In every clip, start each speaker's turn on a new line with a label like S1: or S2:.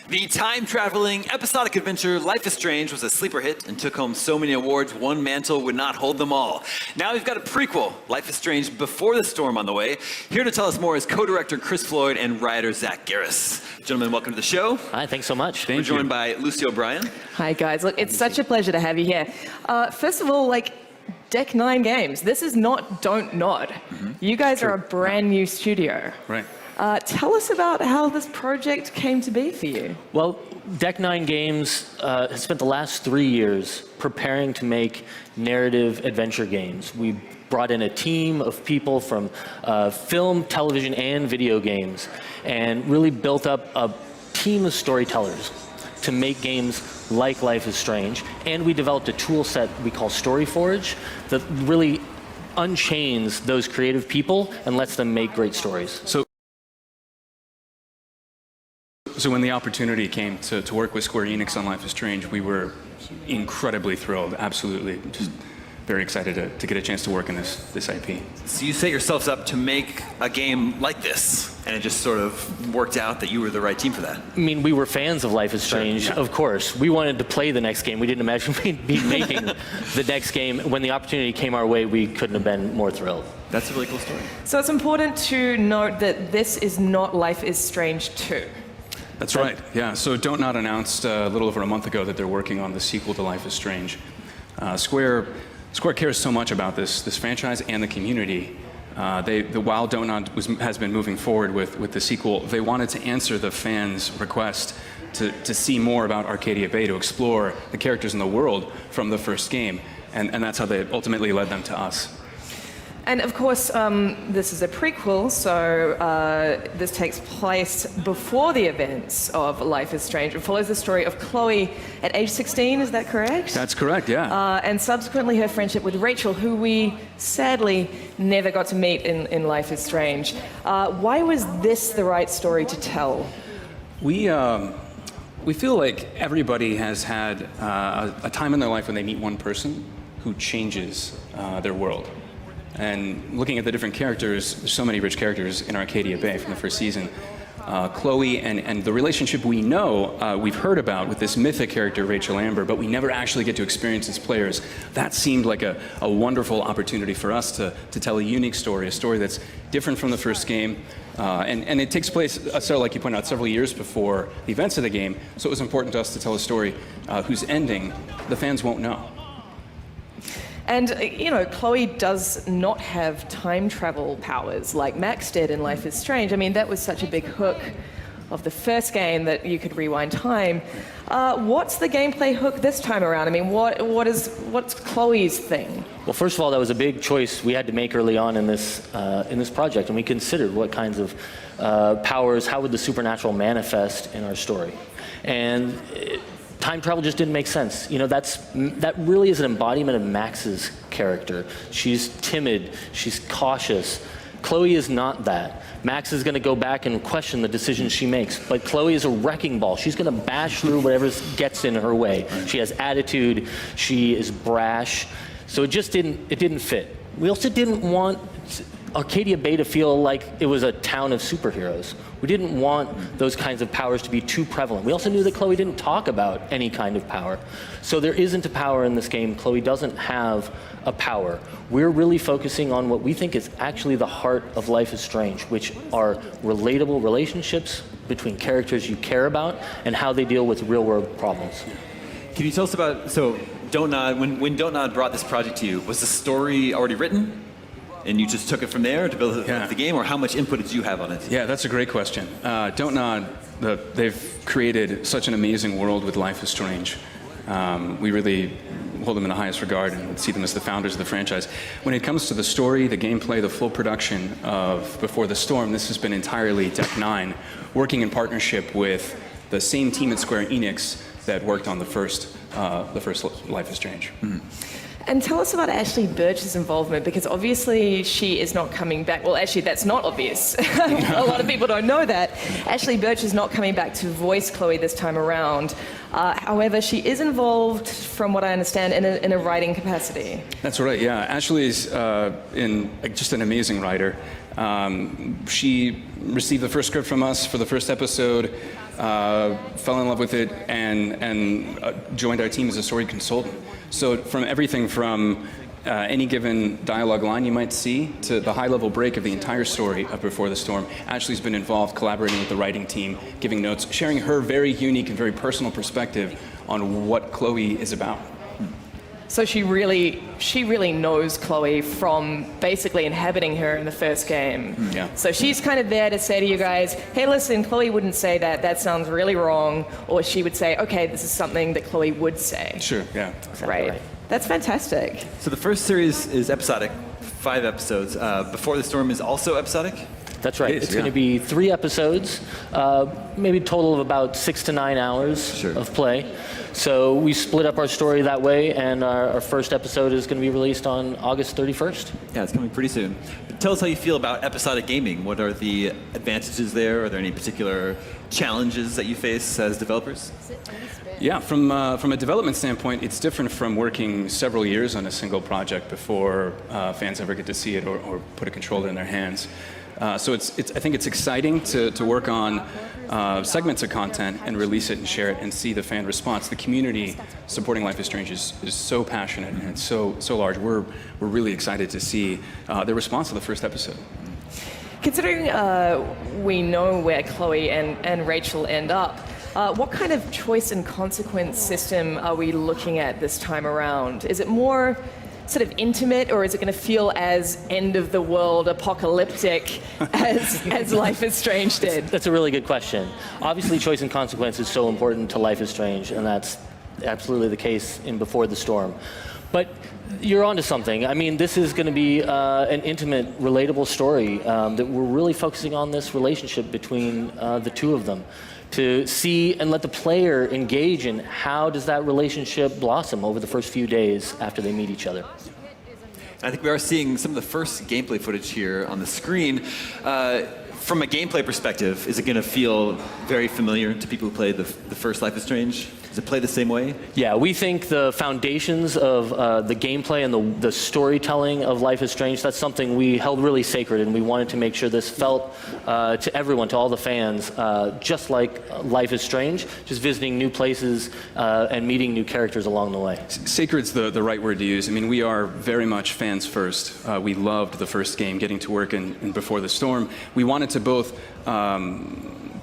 S1: The time-traveling episodic adventure Life is Strange was a sleeper hit and took home so many awards one mantle would not hold them all. Now we've got a prequel, Life is Strange Before the Storm, on the way. Here to tell us more is co-director Chris Floyd and writer Zach Garris. Gentlemen, welcome to the show.
S2: Hi, thanks so much.
S1: We're joined by Lucy O'Brien.
S3: Hi guys, look, it's such a pleasure to have you here. First of all, Deck 9 Games, this is not Don't Nod. You guys are a brand new studio.
S4: Right.
S3: Tell us about how this project came to be for you.
S2: Well, Deck 9 Games has spent the last 3 years preparing to make narrative adventure games. We brought in a team of people from film, television, and video games, and really built up a team of storytellers to make games like Life is Strange. And we developed a tool set we call StoryForge that really unchains those creative people and lets them make great stories.
S4: So when the opportunity came to work with Square Enix on Life is Strange, we were incredibly thrilled, absolutely. Just very excited to get a chance to work in this IP.
S1: So you set yourselves up to make a game like this, and it just sort of worked out that you were the right team for that.
S2: I mean, we were fans of Life is Strange,
S4: Sure, yeah.
S2: Of course. We wanted to play the next game. We didn't imagine we'd be making the next game. When the opportunity came our way, we couldn't have been more thrilled.
S1: That's a really cool story.
S3: So it's important to note that this is not Life is Strange 2.
S4: That's right, yeah. So Don't Nod announced a little over a month ago that they're working on the sequel to Life is Strange. Square cares so much about this franchise and the community. While Don't Nod has been moving forward with the sequel, they wanted to answer the fans' request to see more about Arcadia Bay, to explore the characters in the world from the first game. And that's how they ultimately led them to us.
S3: And of course, this is a prequel, so this takes place before the events of Life is Strange. It follows the story of Chloe at age 16, is that correct?
S4: That's correct, yeah.
S3: And subsequently her friendship with Rachel, who we sadly never got to meet in Life is Strange. Why was this the right story to tell?
S4: We feel like everybody has had a time in their life when they meet one person who changes their world. And looking at the different characters, there's so many rich characters in Arcadia Bay from the first season. Chloe and the relationship we know, we've heard about with this mythic character, Rachel Amber, but we never actually get to experience as players. That seemed like a wonderful opportunity for us to tell a unique story, a story that's different from the first game. And it takes place, like you pointed out, several years before the events of the game, so it was important to us to tell a story whose ending the fans won't know.
S3: And, Chloe does not have time travel powers like Max did in Life is Strange. I mean, that was such a big hook of the first game that you could rewind time. What's the gameplay hook this time around? I mean, what's Chloe's thing?
S2: Well, first of all, that was a big choice we had to make early on in this project, and we considered what kinds of powers, how would the supernatural manifest in our story. And time travel just didn't make sense. That really is an embodiment of Max's character. She's timid, she's cautious. Chloe is not that. Max is gonna go back and question the decisions she makes, but Chloe is a wrecking ball. She's gonna bash through whatever gets in her way. She has attitude, she is brash, so it didn't fit. We also didn't want Arcadia Bay to feel like it was a town of superheroes. We didn't want those kinds of powers to be too prevalent. We also knew that Chloe didn't talk about any kind of power. So there isn't a power in this game. Chloe doesn't have a power. We're really focusing on what we think is actually the heart of Life is Strange, which are relatable relationships between characters you care about and how they deal with real-world problems.
S1: Can you tell us about, Don't Nod, when Don't Nod brought this project to you, was the story already written? And you just took it from there to build the game, or how much input did you have on it?
S4: Yeah, that's a great question. Don't Nod, they've created such an amazing world with Life is Strange. We really hold them in the highest regard and see them as the founders of the franchise. When it comes to the story, the gameplay, the full production of Before the Storm, this has been entirely Deck 9, working in partnership with the same team at Square Enix that worked on the first Life is Strange.
S1: Mm-hmm.
S3: And tell us about Ashley Birch's involvement, because obviously she is not coming back. Well, actually, that's not obvious. A lot of people don't know that. Ashley Birch is not coming back to voice Chloe this time around. However, she is involved, from what I understand, in a writing capacity.
S4: That's right, yeah. Ashley is just an amazing writer. She received the first script from us for the first episode. fell in love with it, and joined our team as a story consultant. So from everything from any given dialogue line you might see to the high-level break of the entire story of Before the Storm, Ashley's been involved collaborating with the writing team, giving notes, sharing her very unique and very personal perspective on what Chloe is about.
S3: So she really knows Chloe from basically inhabiting her in the first game.
S4: Yeah.
S3: So she's kind of there to say to you guys, hey, listen, Chloe wouldn't say that. That sounds really wrong. Or she would say, okay, this is something that Chloe would say.
S4: Sure, yeah.
S2: Exactly
S3: Right. That's fantastic.
S1: So the first series is episodic, 5 episodes. Before the Storm is also episodic?
S2: That's right.
S4: It is,
S2: It's
S4: yeah.
S2: going to be 3 episodes, maybe a total of about 6 to 9 hours
S1: Sure.
S2: of play. So we split up our story that way, and our first episode is going to be released on August 31st.
S1: Yeah, it's coming pretty soon. Tell us how you feel about episodic gaming. What are the advantages there? Are there any particular challenges that you face as developers?
S4: Yeah, from a development standpoint, it's different from working several years on a single project before fans ever get to see it or put a controller in their hands. So I think it's exciting to work on segments of content and release it and share it and see the fan response. The community supporting Life is Strange is so passionate and it's so large. We're really excited to see the response to the first episode.
S3: Considering we know where Chloe and Rachel end up, what kind of choice and consequence system are we looking at this time around? Is it more sort of intimate, or is it going to feel as end-of-the-world apocalyptic as Life is Strange did?
S2: That's a really good question. Obviously, choice and consequence is so important to Life is Strange, and that's absolutely the case in Before the Storm. But you're onto something. I mean, this is going to be an intimate, relatable story that we're really focusing on this relationship between the two of them, to see and let the player engage in how does that relationship blossom over the first few days after they meet each other.
S1: I think we are seeing some of the first gameplay footage here on the screen. From a gameplay perspective, is it going to feel very familiar to people who played the first Life is Strange? Does it play the same way?
S2: Yeah, we think the foundations of the gameplay and the storytelling of Life is Strange, that's something we held really sacred, and we wanted to make sure this felt to everyone, to all the fans, just like Life is Strange, just visiting new places and meeting new characters along the way.
S4: Sacred's the right word to use. I mean, we are very much fans first. We loved the first game, getting to work in Before the Storm. We wanted to both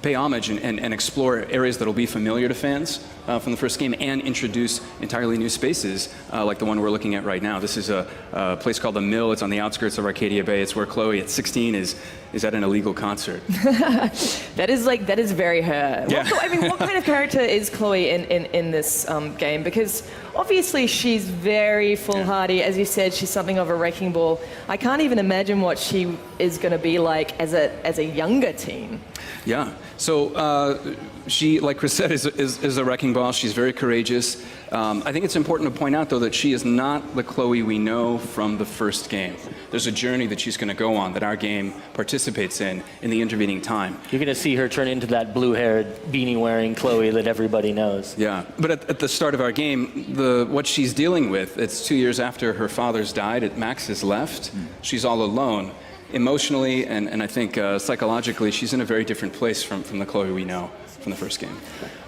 S4: pay homage and explore areas that will be familiar to fans from the first game and introduce entirely new spaces like the one we're looking at right now. This is a place called The Mill. It's on the outskirts of Arcadia Bay. It's where Chloe at 16 is at an illegal concert.
S3: That is very her.
S4: Yeah.
S3: What kind of character is Chloe in this game? Because obviously she's very foolhardy. As you said, she's something of a wrecking ball. I can't even imagine what she is going to be like as a younger teen.
S4: Yeah. So she, like Chris said, is a wrecking ball. She's very courageous. I think it's important to point out, though, that she is not the Chloe we know from the first game. There's a journey that she's going to go on that our game participates in the intervening time.
S2: You're going to see her turn into that blue-haired, beanie-wearing Chloe that everybody knows.
S4: Yeah, but at the start of our game, what she's dealing with, it's 2 years after her father's died, Max has left, she's all alone. Emotionally and I think psychologically, she's in a very different place from the Chloe we know from the first game.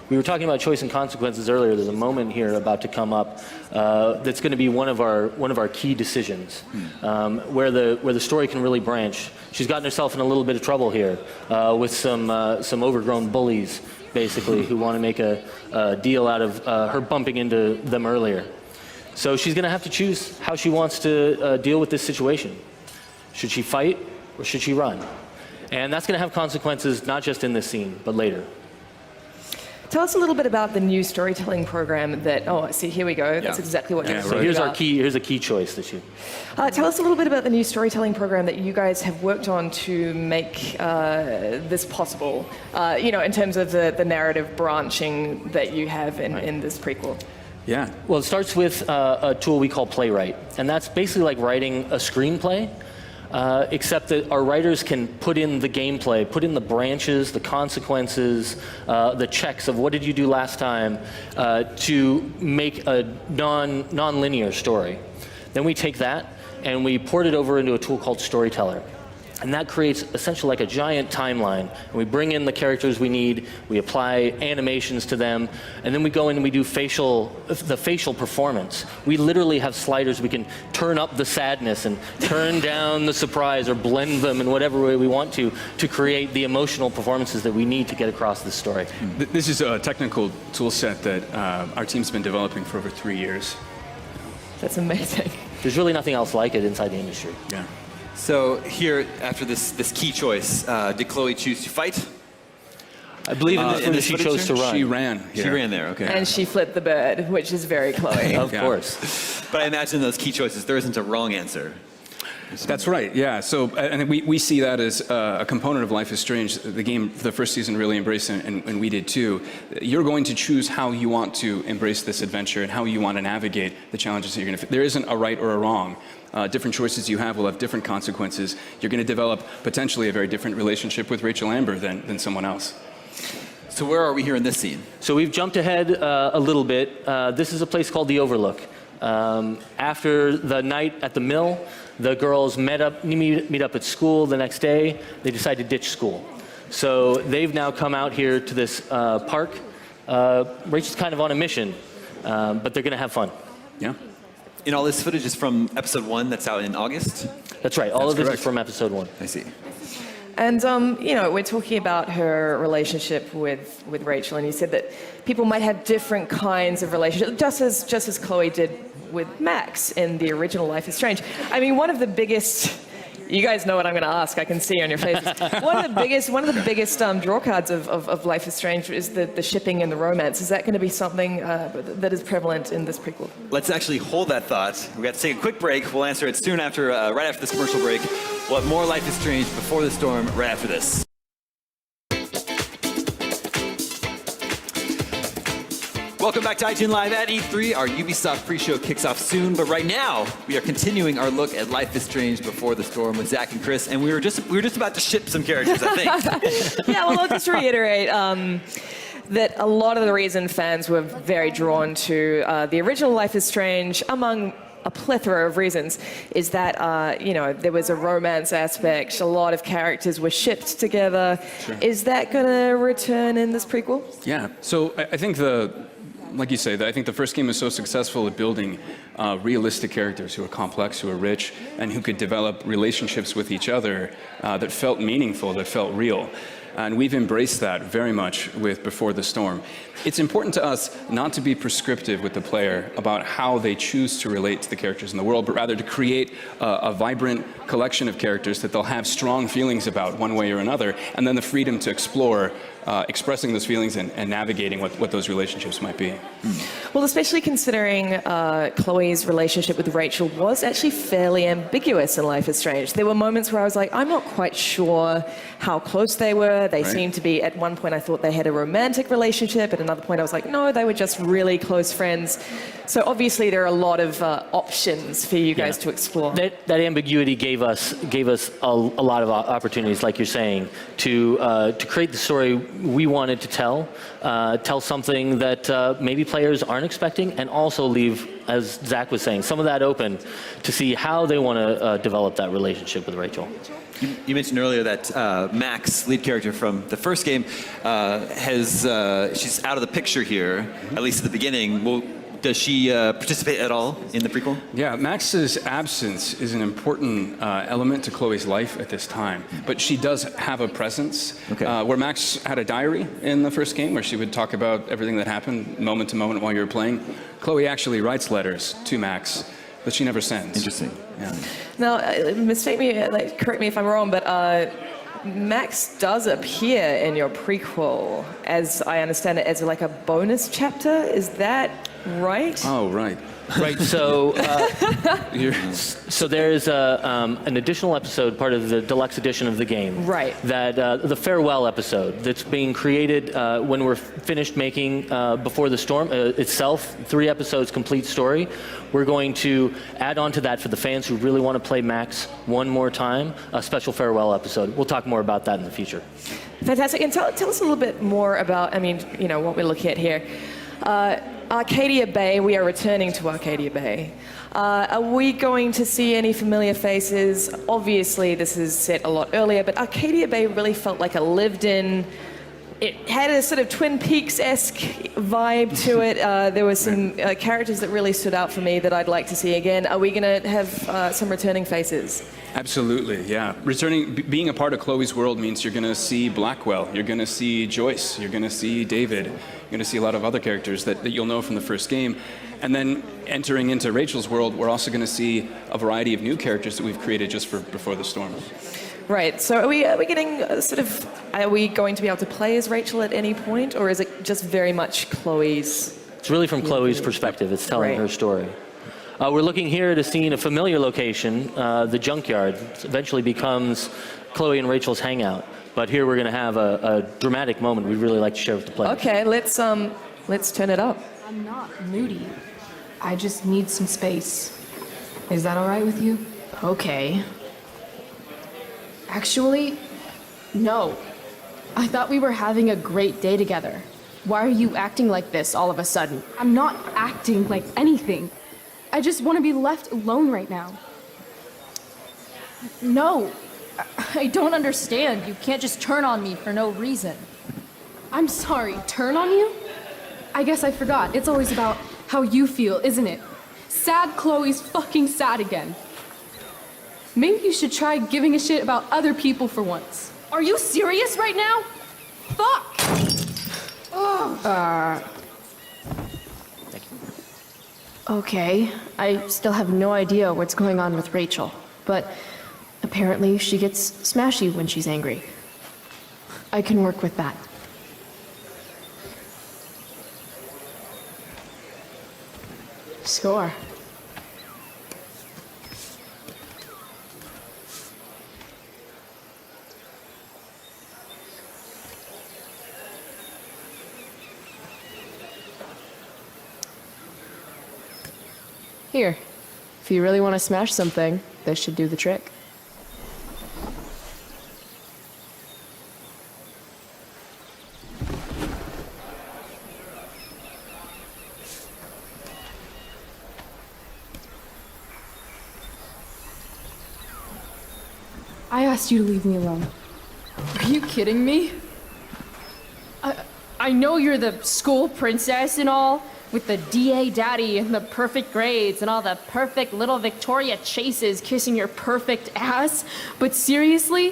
S2: We were talking about choice and consequences earlier. There's a moment here about to come up that's going to be one of our key decisions, where the story can really branch. She's gotten herself in a little bit of trouble here with some overgrown bullies, basically, who want to make a deal out of her bumping into them earlier. So she's going to have to choose how she wants to deal with this situation. Should she fight or should she run? And that's going to have consequences not just in this scene, but later.
S3: Tell us a little bit about the new storytelling program that, see, here we go. That's exactly what you're
S2: So
S3: talking about.
S2: here's a key choice that you...
S3: Tell us a little bit about the new storytelling program that you guys have worked on to make this possible, in terms of the narrative branching that you have in this prequel.
S4: Yeah.
S2: Well, it starts with a tool we call Playwright, and that's basically like writing a screenplay, except that our writers can put in the gameplay, put in the branches, the consequences, the checks of what did you do last time to make a non-linear story. Then we take that and we port it over into a tool called Storyteller. And that creates essentially like a giant timeline. And we bring in the characters we need, we apply animations to them, and then we go in and we do the facial performance. We literally have sliders. We can turn up the sadness and turn down the surprise or blend them in whatever way we want to create the emotional performances that we need to get across this story.
S4: This is a technical tool set that our team's been developing for over 3 years.
S3: That's amazing.
S2: There's really nothing else like it inside the industry.
S4: Yeah.
S1: So here, after this key choice, did Chloe choose to fight?
S2: I believe in this
S1: she
S2: footage chose to run.
S4: She ran.
S1: She ran there, okay.
S3: And she flipped the bird, which is very Chloe.
S2: Of
S4: Yeah.
S2: course.
S1: But I imagine those key choices, there isn't a wrong answer.
S4: That's right, yeah. So, and we see that as a component of Life is Strange. The game, the first season really embraced it, and we did too. You're going to choose how you want to embrace this adventure and how you want to navigate the challenges that you're going to face. There isn't a right or a wrong. Different choices you have will have different consequences. You're going to develop potentially a very different relationship with Rachel Amber than someone else.
S1: So where are we here in this scene?
S2: So we've jumped ahead a little bit. This is a place called the Overlook. After the night at the mill, the girls meet up at school the next day. They decide to ditch school. So they've now come out here to this park. Rachel's kind of on a mission, but they're going to have fun.
S4: Yeah.
S1: And all this footage is from episode 1 that's out in August?
S2: That's right. All
S4: That's
S2: of this
S4: correct.
S2: is from episode 1.
S1: I see.
S3: And, you know, we're talking about her relationship with Rachel, and you said that people might have different kinds of relationships, just as Chloe did with Max in the original Life is Strange. I mean, one of the biggest... You guys know what I'm going to ask. I can see on your faces. One of the biggest draw cards of Life is Strange is the shipping and the romance. Is that going to be something that is prevalent in this prequel?
S1: Let's actually hold that thought. We got to take a quick break. We'll answer it soon after, right after this commercial break. We'll have more Life is Strange Before the Storm right after this. Welcome back to iTunes Live at E3. Our Ubisoft pre-show kicks off soon, but right now we are continuing our look at Life is Strange Before the Storm with Zach and Chris, and we were just about to ship some characters, I think.
S3: Yeah, well, I'll just reiterate that a lot of the reason fans were very drawn to the original Life is Strange, among a plethora of reasons, is that, you know, there was a romance aspect, a lot of characters were shipped together.
S4: Sure.
S3: Is that going to return in this prequel?
S4: Yeah. So I think like you say, I think the first game was so successful at building realistic characters who are complex, who are rich, and who could develop relationships with each other that felt meaningful, that felt real. And we've embraced that very much with Before the Storm. It's important to us not to be prescriptive with the player about how they choose to relate to the characters in the world, but rather to create a vibrant collection of characters that they'll have strong feelings about one way or another, and then the freedom to explore expressing those feelings and navigating what those relationships might be.
S3: Well, especially considering Chloe's relationship with Rachel was actually fairly ambiguous in Life is Strange. There were moments where I was like, I'm not quite sure how close they were. They seemed to be, at one point I thought they had a romantic relationship, at another point I was like, no, they were just really close friends. So obviously there are a lot of options for you guys to explore.
S2: That ambiguity gave us a lot of opportunities, like you're saying, to create the story we wanted to tell something that maybe players aren't expecting, and also leave, as Zach was saying, some of that open to see how they want to develop that relationship with Rachel.
S1: You mentioned earlier that Max, lead character from the first game, she's out of the picture here, at least at the beginning. Does she participate at all in the prequel?
S4: Yeah, Max's absence is an important element to Chloe's life at this time, but she does have a presence.
S1: Okay.
S4: Where Max had a diary in the first game where she would talk about everything that happened moment to moment while you were playing, Chloe actually writes letters to Max that she never sends.
S1: Interesting.
S4: Yeah.
S3: Now, correct me if I'm wrong, but Max does appear in your prequel, as I understand it, as like a bonus chapter. Is that right?
S4: Oh, right.
S2: Right. So, so there's an additional episode, part of the deluxe edition of the game.
S3: Right.
S2: That the farewell episode that's being created when we're finished making Before the Storm itself, 3 episodes, complete story. We're going to add on to that for the fans who really want to play Max one more time, a special farewell episode. We'll talk more about that in the future.
S3: Fantastic. And tell us a little bit more about, I mean, you know, what we're looking at here. Arcadia Bay, we are returning to Arcadia Bay. Are we going to see any familiar faces? Obviously, this is set a lot earlier, but Arcadia Bay really felt like a lived-in. It had a sort of Twin Peaks-esque vibe to it. There were some characters that really stood out for me that I'd like to see again. Are we going to have some returning faces?
S4: Absolutely, yeah. Being a part of Chloe's world means you're going to see Blackwell, you're going to see Joyce, you're going to see David, you're going to see a lot of other characters that you'll know from the first game. And then entering into Rachel's world, we're also going to see a variety of new characters that we've created just for Before the Storm.
S3: Right, so are we getting are we going to be able to play as Rachel at any point, or is it just very much Chloe's?
S2: It's really from Chloe's perspective. It's telling her story. We're looking here at a scene, a familiar location, the junkyard. It eventually becomes Chloe and Rachel's hangout. But here we're going to have a dramatic moment we'd really like to share with the players.
S3: Okay, let's turn it up.
S5: I'm not moody. I just need some space. Is that all right with you? Okay. Actually, no. I thought we were having a great day together. Why are you acting like this all of a sudden? I'm not acting like anything. I just want to be left alone right now. No, I don't understand. You can't just turn on me for no reason. I'm sorry, turn on you? I guess I forgot. It's always about how you feel, isn't it? Sad Chloe's fucking sad again. Maybe you should try giving a shit about other people for once. Are you serious right now? Fuck! Okay, I still have no idea what's going on with Rachel, but apparently she gets smashy when she's angry. I can work with that. Score. Here, if you really want to smash something, this should do the trick. I asked you to leave me alone. Are you kidding me? I know you're the school princess and all, with the DA daddy and the perfect grades and all the perfect little Victoria chases kissing your perfect ass, but seriously?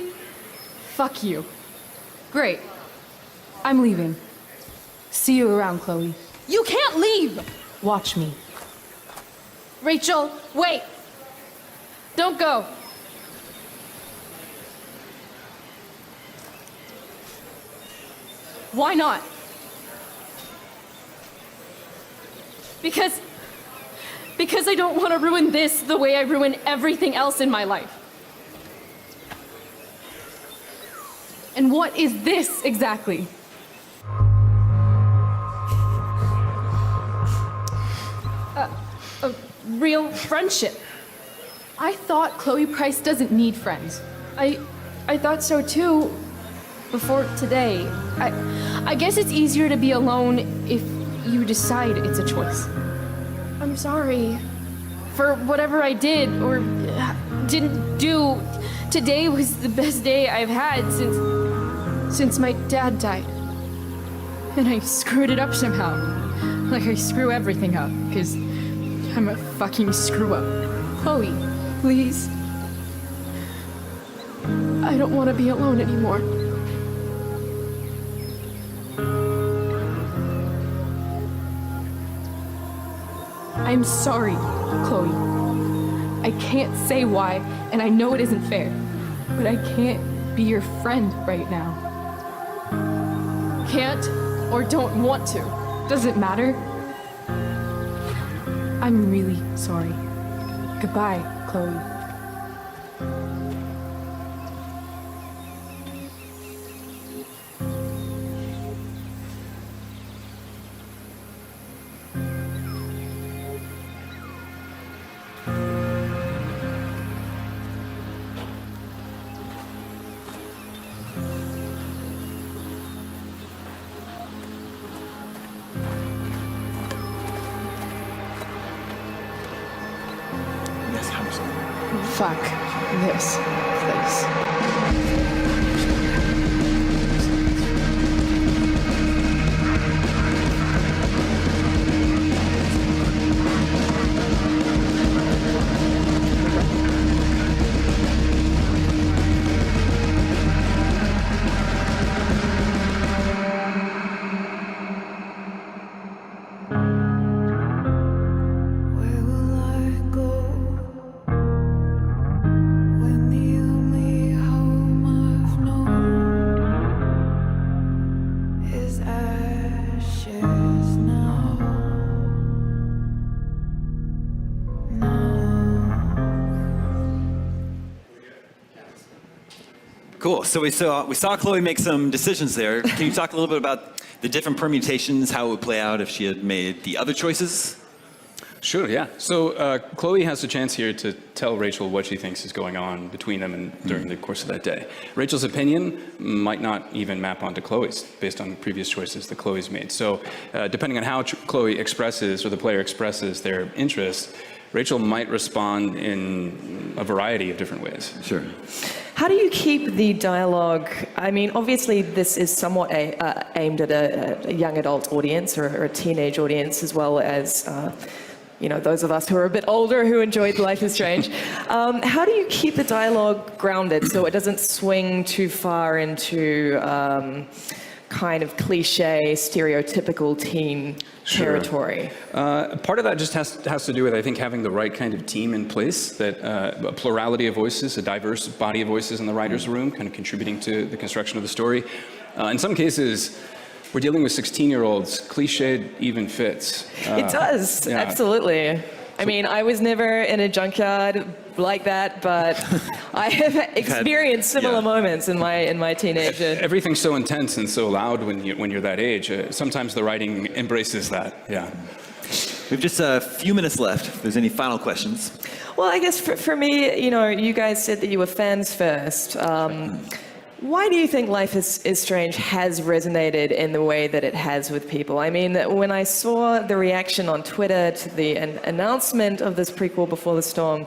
S5: Fuck you. Great. I'm leaving. See you around, Chloe. You can't leave! Watch me. Rachel, wait! Don't go. Why not? Because I don't want to ruin this the way I ruin everything else in my life. And what is this exactly? A real friendship. I thought Chloe Price doesn't need friends. I thought so too before today. I guess it's easier to be alone if you decide it's a choice. I'm sorry for whatever I did or didn't do. Today was the best day I've had since my dad died. And I screwed it up somehow. Like I screw everything up, because I'm a fucking screw up. Chloe, please. I don't want to be alone anymore. I'm sorry, Chloe. I can't say why, and I know it isn't fair, but I can't be your friend right now. Can't or don't want to. Doesn't matter. I'm really sorry. Goodbye, Chloe. Fuck this place.
S6: Where will I go when the only home I've known is ashes now?
S1: Cool. So we saw Chloe make some decisions there. Can you talk a little bit about the different permutations, how it would play out if she had made the other choices?
S4: Sure, yeah. So Chloe has a chance here to tell Rachel what she thinks is going on between them and during the course of that day. Rachel's opinion might not even map onto Chloe's based on previous choices that Chloe's made. So depending on how Chloe expresses or the player expresses their interests, Rachel might respond in a variety of different ways.
S1: Sure.
S3: How do you keep the dialogue? I mean, obviously, this is somewhat aimed at a young adult audience or a teenage audience, as well as those of us who are a bit older who enjoyed Life is Strange. How do you keep the dialogue grounded so it doesn't swing too far into kind of cliche, stereotypical teen territory?
S4: Part of that just has to do with, I think, having the right kind of team in place, that a plurality of voices, a diverse body of voices in the writer's room, kind of contributing to the construction of the story. In some cases, we're dealing with 16-year-olds. Cliched even fits.
S3: It does,
S4: yeah.
S3: absolutely. I mean, I was never in a junkyard like that, but I have experienced similar moments in my teenager.
S4: Everything's so intense and so loud when you're that age. Sometimes the writing embraces that. Yeah.
S1: We have just a few minutes left. If there's any final questions.
S3: Well, I guess for me, you guys said that you were fans first. Why do you think Life is Strange has resonated in the way that it has with people? I mean, when I saw the reaction on Twitter to the announcement of this prequel Before the Storm,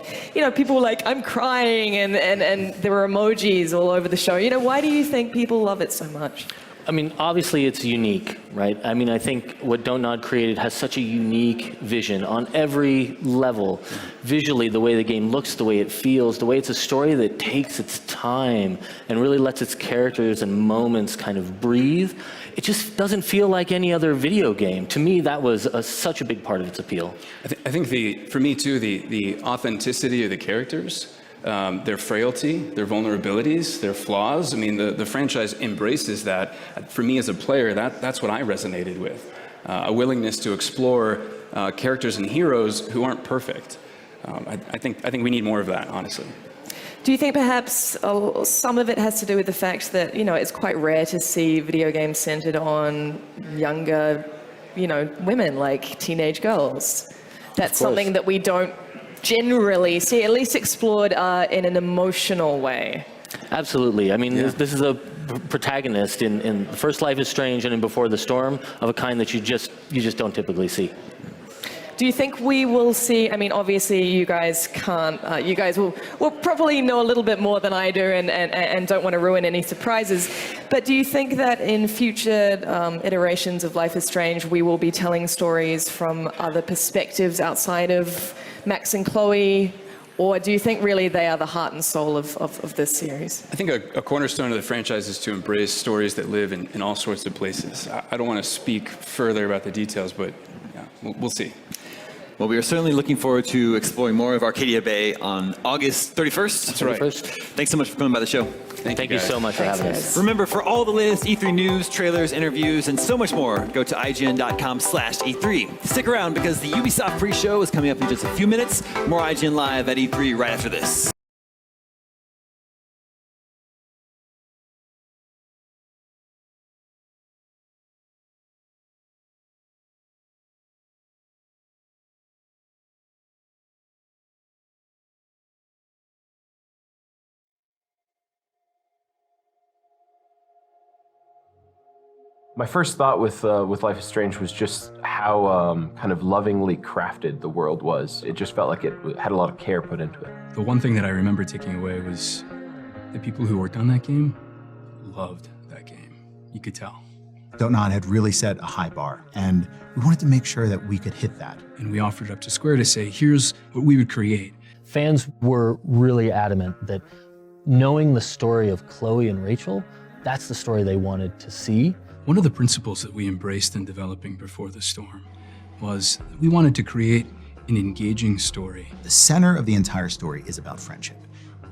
S3: people were like, I'm crying, and there were emojis all over the show. Why do you think people love it so much?
S2: I mean, obviously it's unique, right? I mean, I think what Don't Nod created has such a unique vision on every level. Visually, the way the game looks, the way it feels, the way it's a story that takes its time and really lets its characters and moments kind of breathe. It just doesn't feel like any other video game. To me, that was such a big part of its appeal.
S4: I think for me too, the authenticity of the characters, their frailty, their vulnerabilities, their flaws. I mean, the franchise embraces that. For me as a player, that's what I resonated with. A willingness to explore characters and heroes who aren't perfect. I think we need more of that, honestly.
S3: Do you think perhaps some of it has to do with the fact that, it's quite rare to see video games centered on younger, women, like teenage girls? That's something that we don't generally see, at least explored in an emotional way.
S2: Absolutely. I mean, this is a protagonist in the first Life is Strange and in Before the Storm of a kind that you just don't typically see.
S3: Do you think we will see, I mean, obviously you guys can't, you guys will probably know a little bit more than I do and don't want to ruin any surprises, but do you think that in future iterations of Life is Strange, we will be telling stories from other perspectives outside of Max and Chloe, or do you think really they are the heart and soul of this series?
S4: I think a cornerstone of the franchise is to embrace stories that live in all sorts of places. I don't want to speak further about the details, but yeah, we'll see.
S1: Well, we are certainly looking forward to exploring more of Arcadia Bay on August 31st.
S4: That's right.
S2: 31st.
S1: Thanks so much for coming by the show.
S2: Thank you so much for having us.
S1: Remember, for all the latest E3 news, trailers, interviews, and so much more, go to IGN.com/E3. Stick around because the Ubisoft pre-show is coming up in just a few minutes. More IGN Live at E3 right after this.
S7: My first thought with Life is Strange was just how kind of lovingly crafted the world was. It just felt like it had a lot of care put into it.
S4: The one thing that I remember taking away was the people who worked on that game loved that game. You could tell.
S8: Dontnod had really set a high bar, and we wanted to make sure that we could hit that.
S4: And we offered it up to Square to say, here's what we would create.
S2: Fans were really adamant that knowing the story of Chloe and Rachel, that's the story they wanted to see.
S4: One of the principles that we embraced in developing Before the Storm was that we wanted to create an engaging story.
S8: The center of the entire story is about friendship.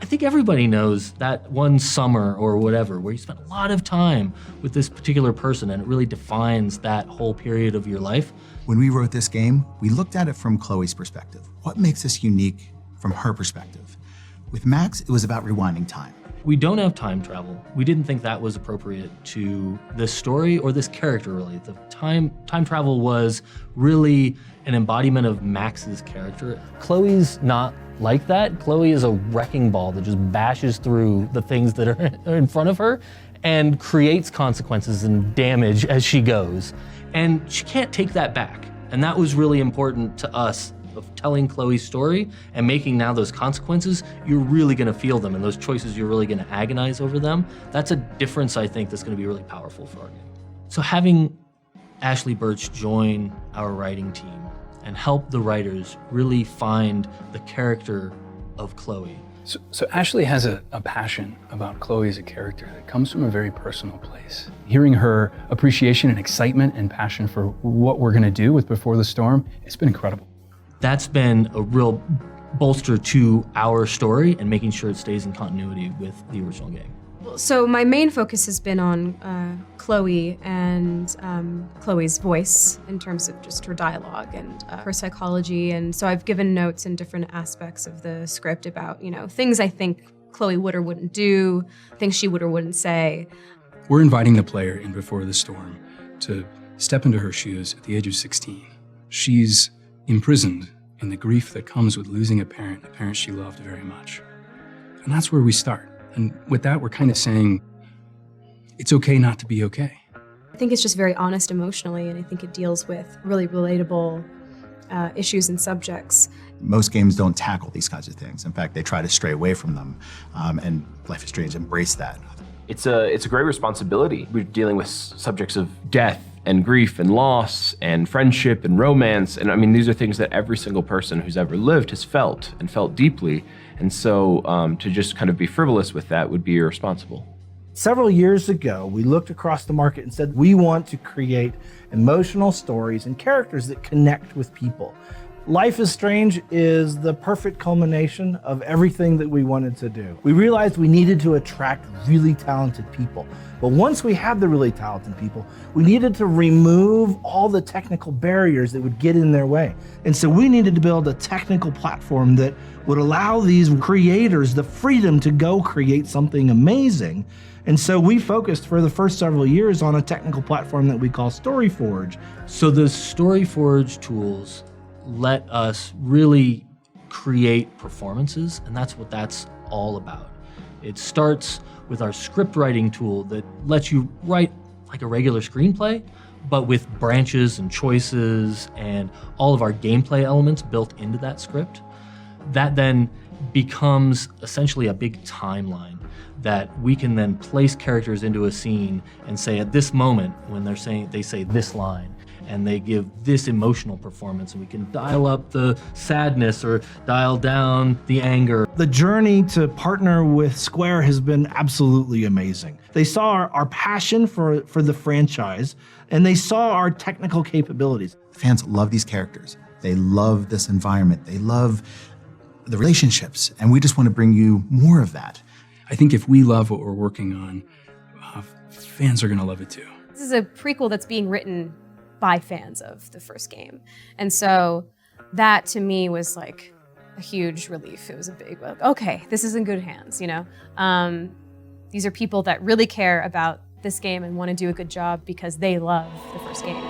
S2: I think everybody knows that one summer or whatever where you spent a lot of time with this particular person and it really defines that whole period of your life.
S8: When we wrote this game, we looked at it from Chloe's perspective. What makes us unique from her perspective? With Max, it was about rewinding time.
S2: We don't have time travel. We didn't think that was appropriate to this story or this character, really. The time travel was really an embodiment of Max's character. Chloe's not like that. Chloe is a wrecking ball that just bashes through the things that are in front of her and creates consequences and damage as she goes. And she can't take that back. And that was really important to us, of telling Chloe's story and making now those consequences, you're really gonna feel them, and those choices, you're really gonna agonize over them. That's a difference, I think, that's gonna be really powerful for our game. So having Ashley Birch join our writing team and help the writers really find the character of Chloe.
S4: So Ashley has a passion about Chloe as a character that comes from a very personal place. Hearing her appreciation and excitement and passion for what we're gonna do with Before the Storm, it's been incredible.
S2: That's been a real bolster to our story and making sure it stays in continuity with the original game.
S9: So my main focus has been on Chloe and Chloe's voice in terms of just her dialogue and her psychology. And so I've given notes in different aspects of the script about, things I think Chloe would or wouldn't do, things she would or wouldn't say.
S4: We're inviting the player in Before the Storm to step into her shoes at the age of 16. She's imprisoned in the grief that comes with losing a parent she loved very much. And that's where we start. And with that, we're kind of saying, it's okay not to be okay.
S9: I think it's just very honest emotionally, and I think it deals with really relatable issues and subjects.
S8: Most games don't tackle these kinds of things. In fact, they try to stray away from them, and Life is Strange embraced that.
S7: It's a great responsibility. We're dealing with subjects of death and grief and loss and friendship and romance. And I mean, these are things that every single person who's ever lived has felt and felt deeply. And so to just kind of be frivolous with that would be irresponsible.
S10: Several years ago, we looked across the market and said, we want to create emotional stories and characters that connect with people. Life is Strange is the perfect culmination of everything that we wanted to do. We realized we needed to attract really talented people. But once we had the really talented people, we needed to remove all the technical barriers that would get in their way. And so we needed to build a technical platform that would allow these creators the freedom to go create something amazing. And so we focused for the first several years on a technical platform that we call StoryForge.
S2: So the StoryForge tools let us really create performances, and that's what that's all about. It starts with our script writing tool that lets you write like a regular screenplay, but with branches and choices and all of our gameplay elements built into that script. That then becomes essentially a big timeline that we can then place characters into a scene and say at this moment when they say this line, and they give this emotional performance, and we can dial up the sadness or dial down the anger.
S10: The journey to partner with Square has been absolutely amazing. They saw our passion for the franchise, and they saw our technical capabilities.
S8: Fans love these characters. They love this environment. They love the relationships, and we just want to bring you more of that.
S4: I think if we love what we're working on, fans are going to love it too.
S9: This is a prequel that's being written by fans of the first game. And so that to me was like a huge relief. It was a big, okay, this is in good hands, These are people that really care about this game and want to do a good job because they love the first game.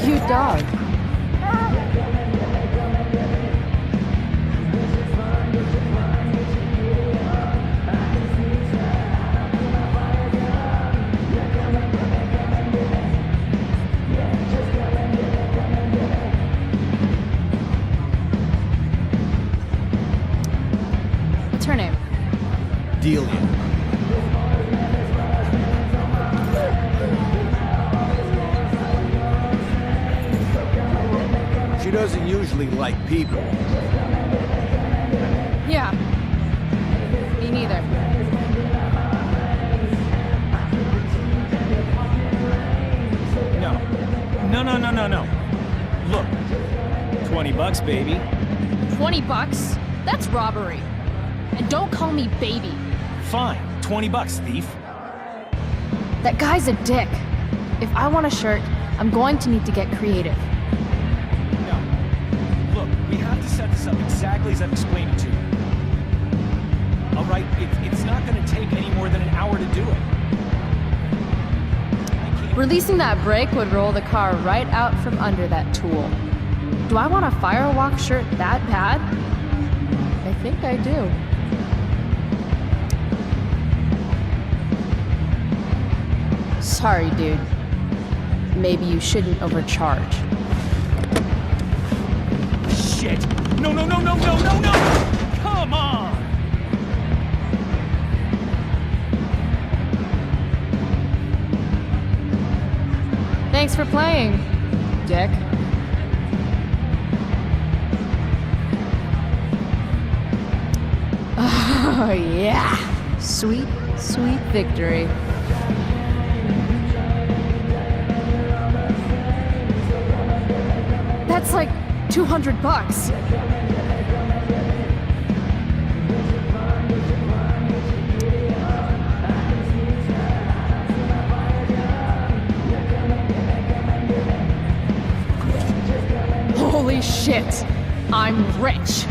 S5: cute dog. What's her name?
S11: Delia. She doesn't usually like people.
S5: Yeah. Me neither.
S12: No. Look, $20, baby.
S5: $20? That's robbery. And don't call me baby.
S12: Fine, $20, thief.
S5: That guy's a dick. If I want a shirt, I'm going to need to get creative.
S12: No. Look, we have to set this up exactly as I've explained it to you. All right, it's not going to take any more than an hour to do it.
S5: Releasing that brake would roll the car right out from under that tool. Do I want a Firewalk shirt that bad? I think I do. Sorry, dude. Maybe you shouldn't overcharge.
S12: Shit! No! Come on!
S5: Thanks for playing, Dick. Oh, yeah. Sweet, sweet victory. That's like $200. Holy shit! I'm rich!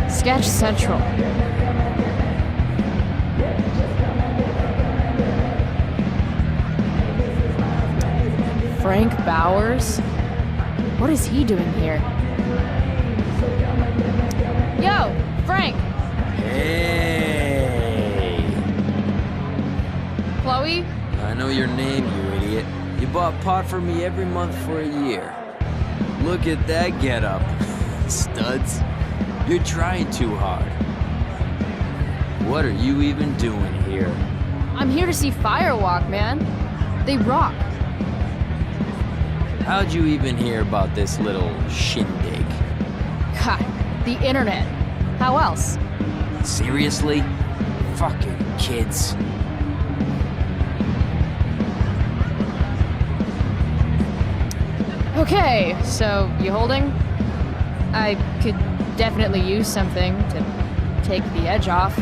S5: Sketch Central. Frank Bowers? What is he doing here? Yo, Frank!
S13: Hey!
S5: Chloe?
S13: I know your name, you idiot. You bought pot for me every month for a year. Look at that getup. Studs. You're trying too hard. What are you even doing here?
S5: I'm here to see Firewalk, man. They rock.
S13: How'd you even hear about this little shindig?
S5: God, the internet. How else?
S13: Seriously? Fucking kids.
S5: Okay, so you holding? I could definitely use something to take the edge off.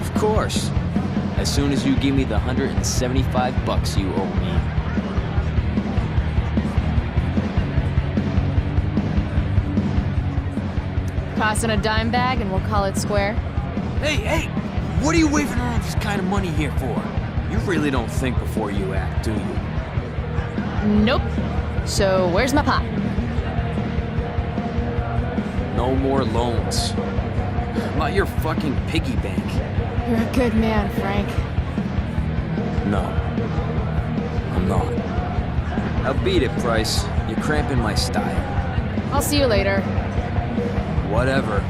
S13: Of course. As soon as you give me the $175 you owe me.
S5: Toss in a dime bag and we'll call it square.
S13: Hey! What are you waving around this kind of money here for? You really don't think before you act, do you?
S5: Nope. So where's my pot?
S13: No more loans. I'm not your fucking piggy bank.
S5: You're a good man, Frank.
S13: No. I'm not. I'll beat it, Price. You're cramping my style.
S5: I'll see you later.
S13: Whatever.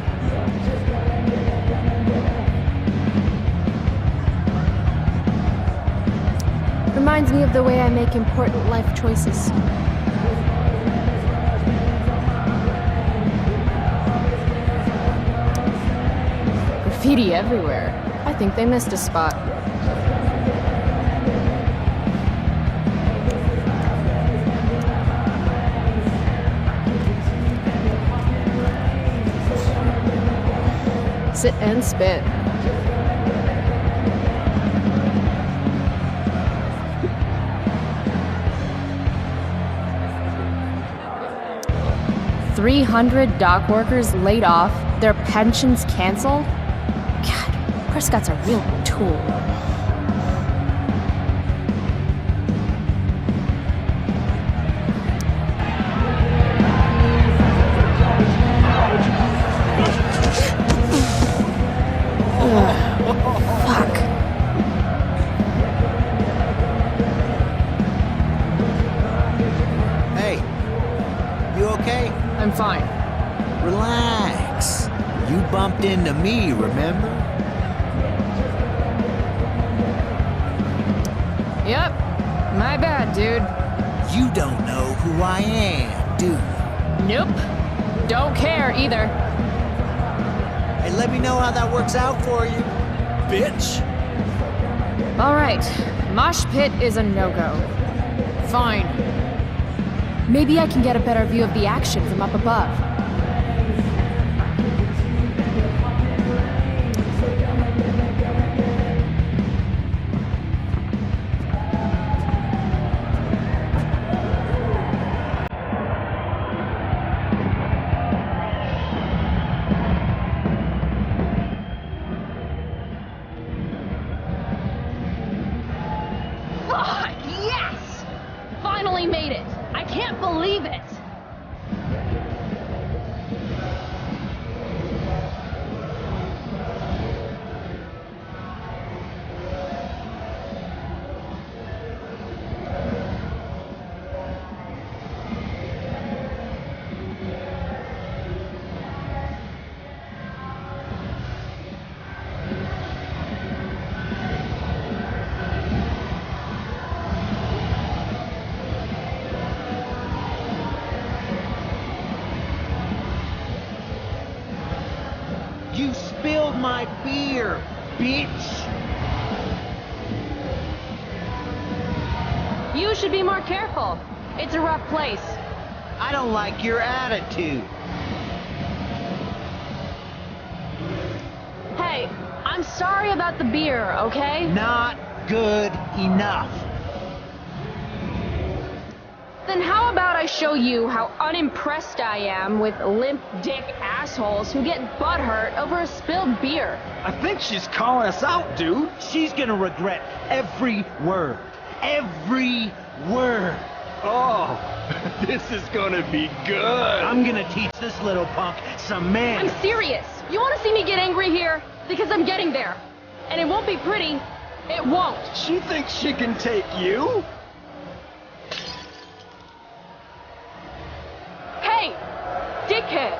S5: Reminds me of the way I make important life choices. Graffiti everywhere. I think they missed a spot. Sit and spit.
S14: 300 dock workers laid off, their pensions canceled. God, Prescott's a real tool. Fuck.
S11: Hey, you okay?
S3: I'm fine.
S11: Relax. You bumped into me, remember?
S3: Yep. My bad, dude.
S11: You don't know who I am, do you?
S3: Nope. Don't care either.
S11: Hey, let me know how that works out for you, bitch.
S14: All right, mosh pit is a no-go. Fine. Maybe I can get a better view of the action from up above.
S5: Fuck, yes! Finally made it. I can't believe it.
S11: You spilled my beer, bitch.
S5: You should be more careful. It's a rough place.
S11: I don't like your attitude.
S5: Hey, I'm sorry about the beer, okay?
S11: Not good enough.
S5: Then how about I show you how unimpressed I am with limp dick assholes who get butthurt over a spilled beer?
S12: I think she's calling us out, dude.
S11: She's gonna regret every word. Every word.
S12: Oh, this is gonna be good.
S11: I'm gonna teach this little punk some manners.
S5: I'm serious. You want to see me get angry here? Because I'm getting there. And it won't be pretty. It won't.
S12: She thinks she can take you?
S5: Hey, dickhead.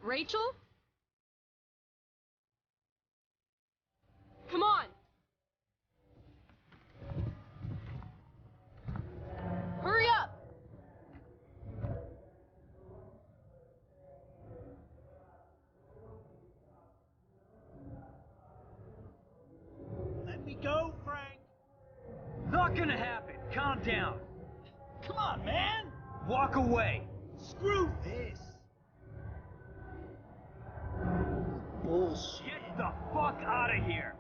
S5: Rachel? Come on. Hurry up.
S11: Let me go, Frank.
S12: Not gonna happen. Calm down. Come on, man. Walk away.
S11: Screw this. Bullshit.
S12: Get the fuck out of here.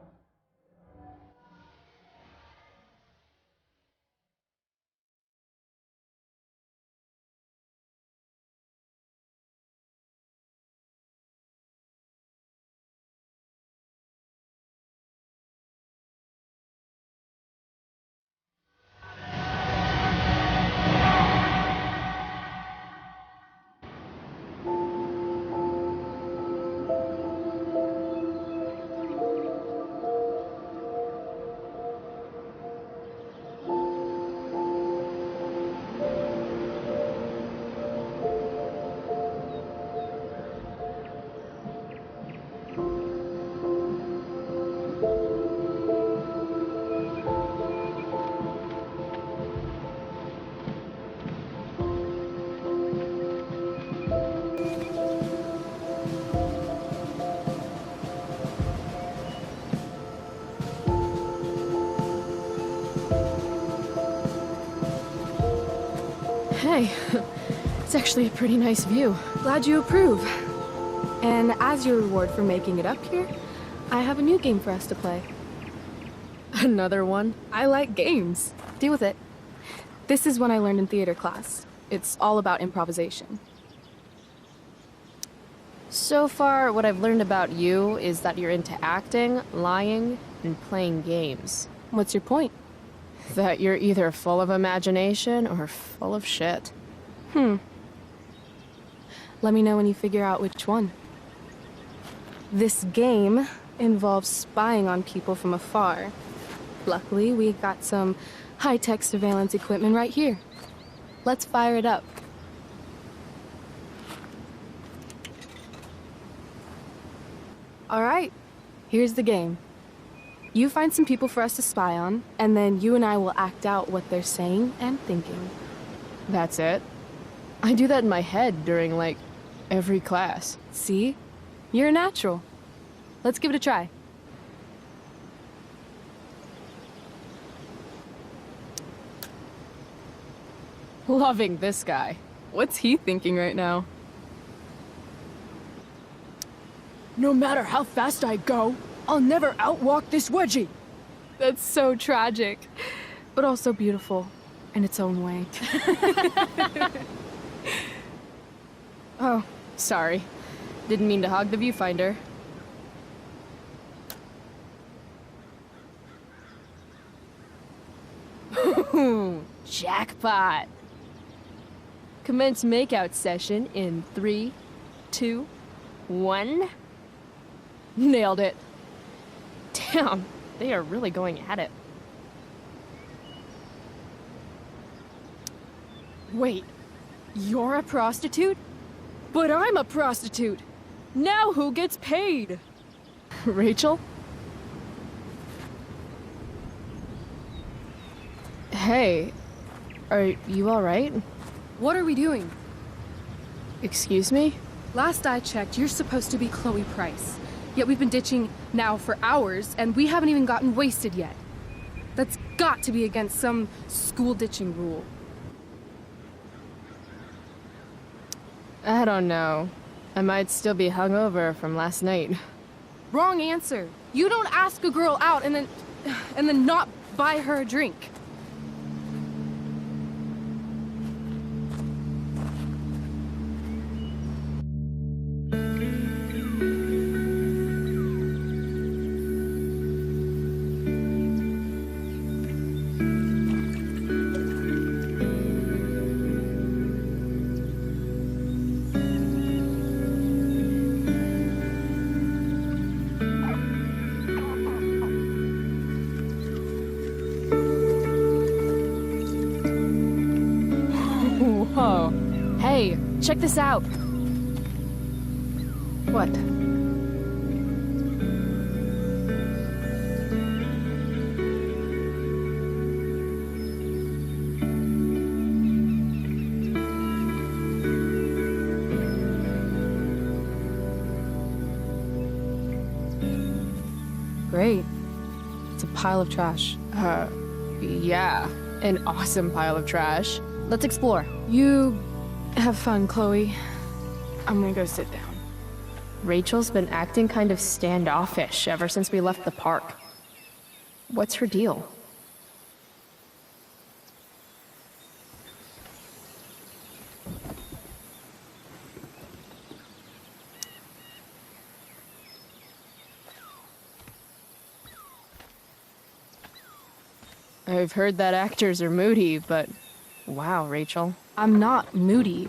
S3: Hey,
S14: It's actually a pretty nice view. Glad you approve. And as your reward for making it up here, I have a new game for us to play. Another one? I like games. Deal with it. This is one I learned in theater class. It's all about improvisation.
S5: So far, what I've learned about you is that you're into acting, lying, and playing games.
S14: What's your point?
S5: That you're either full of imagination or full of shit.
S14: Let me know when you figure out which one. This game involves spying on people from afar. Luckily, we got some high-tech surveillance equipment right here. Let's fire it up. All right, here's the game. You find some people for us to spy on, and then you and I will act out what they're saying and thinking.
S5: That's it? I do that in my head during, like, every class.
S14: See? You're a natural. Let's give it a try.
S5: Loving this guy.
S14: What's he thinking right now?
S5: No matter how fast I go, I'll never outwalk this wedgie.
S14: That's so tragic, but also beautiful in its own way.
S5: Oh, sorry. Didn't mean to hog the viewfinder. Jackpot. Commence makeout session in 3, 2, 1. Nailed it. Damn, they are really going at it. Wait, you're a prostitute? But I'm a prostitute. Now who gets paid? Rachel? Hey, are you all right?
S14: What are we doing?
S5: Excuse me?
S14: Last I checked, you're supposed to be Chloe Price. Yet we've been ditching now for hours, and we haven't even gotten wasted yet. That's got to be against some school ditching rule.
S5: I don't know. I might still be hungover from last night.
S14: Wrong answer. You don't ask a girl out and then not buy her a drink.
S5: Whoa. Hey, check this out. What?
S14: Great. It's a pile of trash.
S5: Yeah. An awesome pile of trash. Let's explore.
S14: You have fun, Chloe. I'm gonna go sit down.
S5: Rachel's been acting kind of standoffish ever since we left the park. What's her deal? I've heard that actors are moody, but wow, Rachel.
S14: I'm not moody.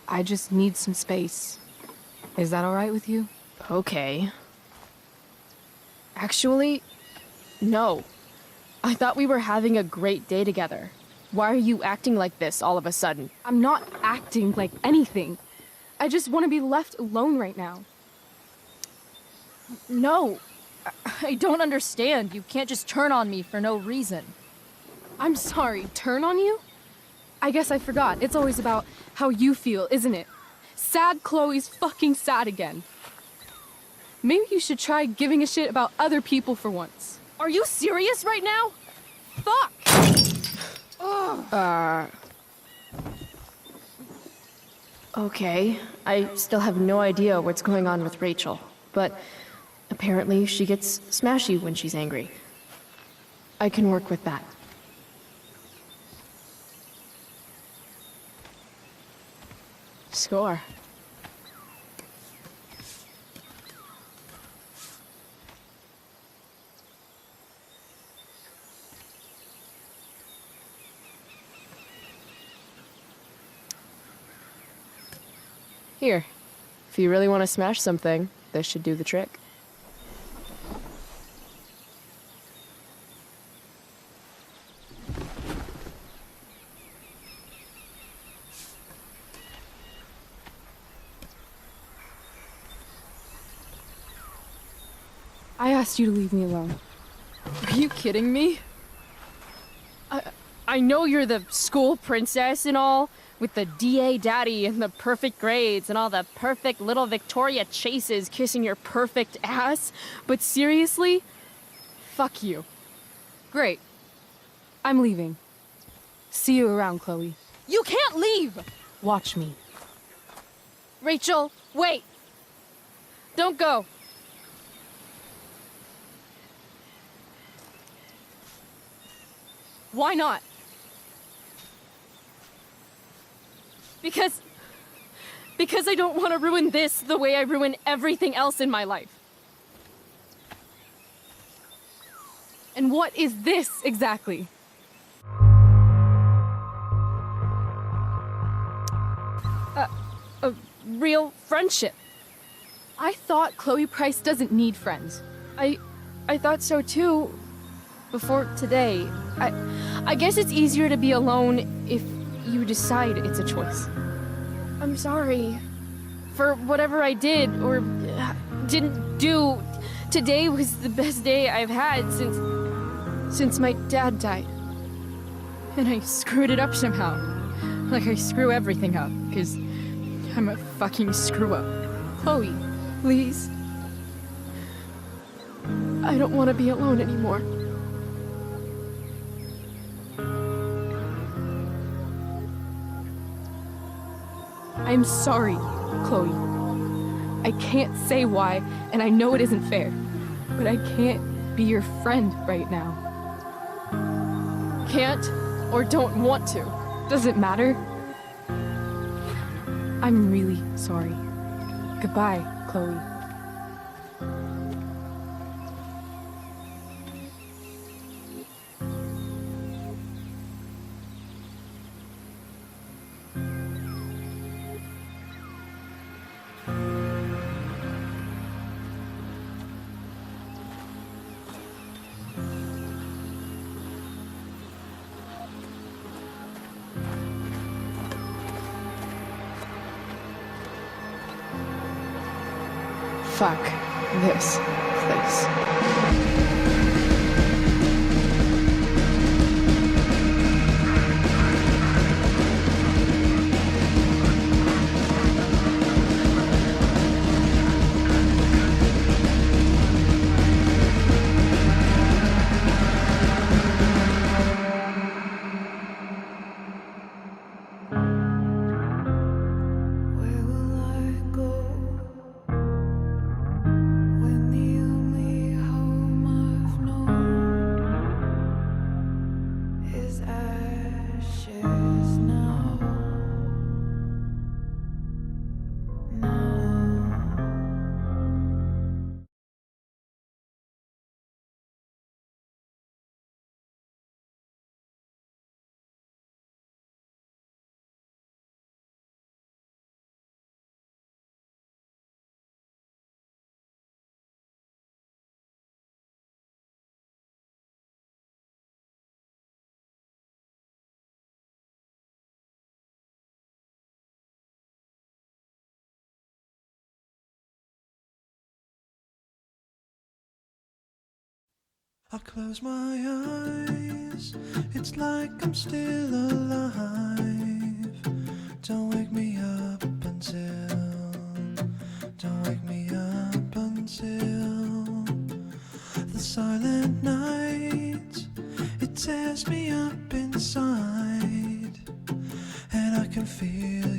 S14: I just need some space. Is that all right with you?
S5: Okay. Actually, no. I thought we were having a great day together. Why are you acting like this all of a sudden?
S14: I'm not acting like anything. I just want to be left alone right now.
S15: No. I don't understand. You can't just turn on me for no reason.
S14: I'm sorry, turn on you? I guess I forgot. It's always about how you feel, isn't it? Sad Chloe's fucking sad again. Maybe you should try giving a shit about other people for once.
S15: Are you serious right now? Fuck! Ugh.
S14: Okay, I still have no idea what's going on with Rachel, but apparently she gets smashy when she's angry. I can work with that. Score. Here, if you really want to smash something, this should do the trick. I asked you to leave me alone. Are you kidding me? I know you're the school princess and all, with the DA daddy and the perfect grades and all the perfect little Victoria chases kissing your perfect ass, but seriously? Fuck you. Great. I'm leaving. See you around, Chloe. You can't leave! Watch me. Rachel, wait! Don't go. Why not? Because I don't want to ruin this the way I ruin everything else in my life. And what is this exactly? A real friendship. I thought Chloe Price doesn't need friends. I thought so too before today. I guess it's easier to be alone if you decide it's a choice. I'm sorry for whatever I did or didn't do. Today was the best day I've had since my dad died. And I screwed it up somehow. Like I screw everything up, because I'm a fucking screw up. Chloe, please. I don't want to be alone anymore. I'm sorry, Chloe. I can't say why, and I know it isn't fair, but I can't be your friend right now. Can't or don't want to. Does it matter? I'm really sorry. Goodbye, Chloe. Fuck this place.
S6: I close my eyes, it's like I'm still alive. Don't wake me up until the silent night, it tears me up inside, and I can feel